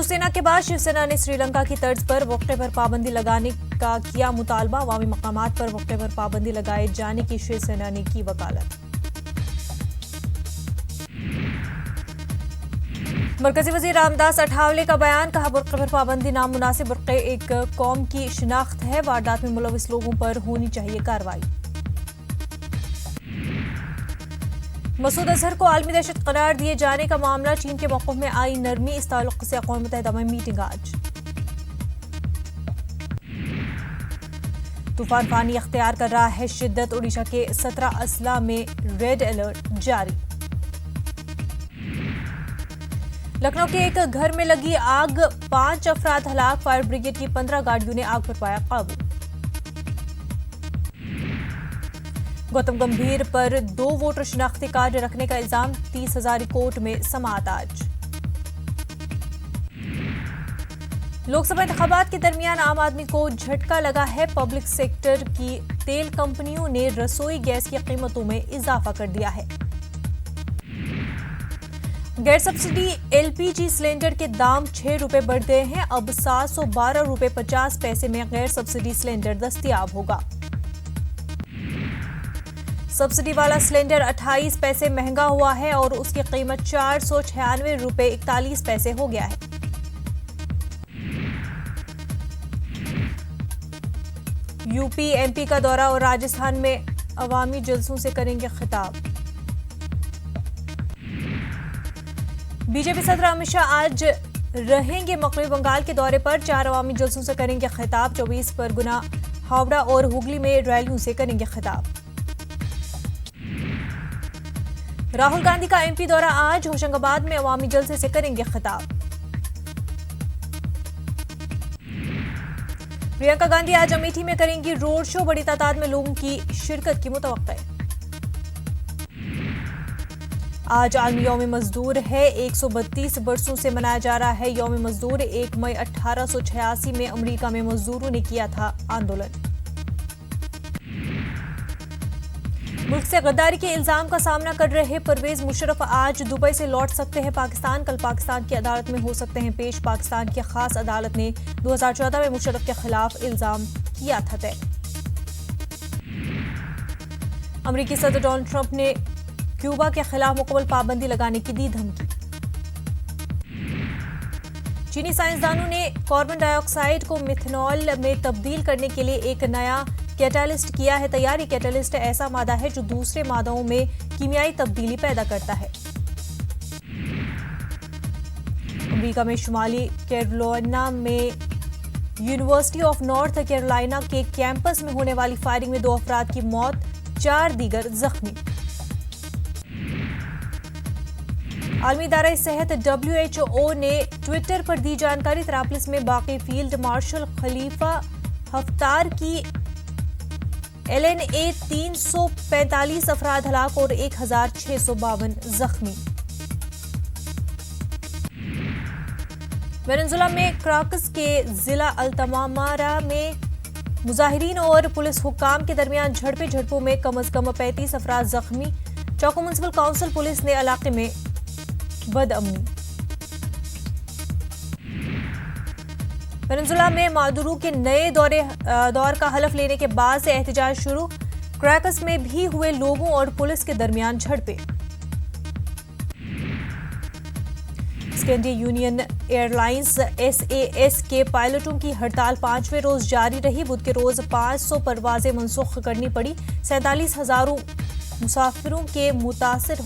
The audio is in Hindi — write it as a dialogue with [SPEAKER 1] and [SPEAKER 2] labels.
[SPEAKER 1] शिवसेना के बाद शिवसेना ने श्रीलंका की तर्ज पर वक्फे पर पाबंदी लगाने का किया मुतालबा। अवामी मकामात पर वक्फे पर पाबंदी लगाए जाने की शिवसेना ने की वकालत। मरकजी वजीर रामदास अठावले का बयान, कहा बुर्क़े पर पाबंदी नामुनासिब। बुर्क़े एक कौम की शिनाख्त है, वारदात में मुलविस लोगों पर होनी चाहिए कार्रवाई। मसूद अजहर को आलमी दहशत करार दिए जाने का मामला, चीन के मौक़िफ़ में आई नरमी। इस ताल्लुक़ से अक़वाम मुत्तहिदा में मीटिंग आज। तूफान फानी अख्तियार कर रहा है शिद्दत, ओडिशा के 17 अजला में रेड अलर्ट जारी। लखनऊ के एक घर में लगी आग, 5 अफराद हलाक। फायर ब्रिगेड की 15 गाड़ियों ने आग पर पाया काबू। गौतम गंभीर पर 2 वोटर शिनाख्ती कार्ड रखने का इल्जाम, 30,000 कोर्ट में समाअत आज। लोकसभा इंतखाबात के दरमियान आम आदमी को झटका लगा है। पब्लिक सेक्टर की तेल कंपनियों ने रसोई गैस की कीमतों में इजाफा कर दिया है। गैर सब्सिडी एलपीजी सिलेंडर के दाम 6 रुपए बढ़ गए हैं। अब 712 रुपए 50 पैसे में गैर सब्सिडी सिलेंडर दस्तयाब होगा। सब्सिडी वाला सिलेंडर 28 पैसे महंगा हुआ है और उसकी कीमत 496 रुपए 41 पैसे हो गया है। यूपी एमपी का दौरा और राजस्थान में अवामी जलसों से करेंगे खिताब। बीजेपी सदर अमित शाह आज रहेंगे मग़रिबी बंगाल के दौरे पर। 4 अवामी जलसों से करेंगे खिताब। 24 परगना, हावड़ा और हुगली में रैलियों से करेंगे खिताब। राहुल गांधी का एमपी दौरा आज, होशंगाबाद में अवामी जलसे से करेंगे खिताब। प्रियंका गांधी आज अमेठी में करेंगी रोड शो। बड़ी तादाद में लोगों की शिरकत की मुतवक्किल। आज आलमी यौम मजदूर है। 132 बरसों से मनाया जा रहा है यौम मजदूर। 1 मई 1886 में अमेरिका में मजदूरों ने किया था आंदोलन। मुल्क से गद्दारी के इल्जाम का सामना कर रहे परवेज मुशर्रफ आज दुबई से लौट सकते हैं पाकिस्तान। कल पाकिस्तान की अदालत में हो सकते हैं पेश। पाकिस्तान की खास अदालत ने 2014 में मुशर्रफ के खिलाफ इल्जाम किया था तय। अमेरिकी सदर डोनाल्ड ट्रंप ने क्यूबा के खिलाफ मुकम्मल पाबंदी लगाने की दी धमकी। चीनी साइंसदानों ने कार्बन डाइऑक्साइड को मिथेनॉल में तब्दील करने के लिए एक नया कैटालिस्ट किया है तैयार। ये कैटालिस्ट ऐसा मादा है जो दूसरे मादाओं में कीमियाई तब्दीली पैदा करता है। अमेरिका में शुमाली कैरोलिना में यूनिवर्सिटी ऑफ नॉर्थ कैरोलिना के कैंपस में होने वाली फायरिंग में 2 अफराद की मौत, 4 दीगर जख्मी। आलमी इदारा सेहत WHO ने ट्विटर पर दी जानकारी, तरापलिस में बाकी फील्ड मार्शल खलीफा हफ्तार की LNA 345 अफराद हलाक और 1652 जख्मी। वेनेजुएला में क्राकस के जिला अल्तमामारा में मुजाहिरीन और पुलिस हुक्काम के दरमियान झड़पों में कम से कम 35 अफराद जख्मी। चौको म्युनिसिपल काउंसिल पुलिस ने इलाके में बदअमनी। वेनेजुएला में मादुरो के नए दौर का हलफ लेने के बाद से एहतजाज शुरू। क्राकस में भी हुए लोगों और पुलिस के दरमियान झड़पें। स्कैंडिया यूनियन एयरलाइंस SAS के पायलटों की हड़ताल 5वें रोज जारी रही। बुध के रोज 500 परवाजें मनसूख करनी पड़ी। 47,000 मुसाफिरों के मुतासिर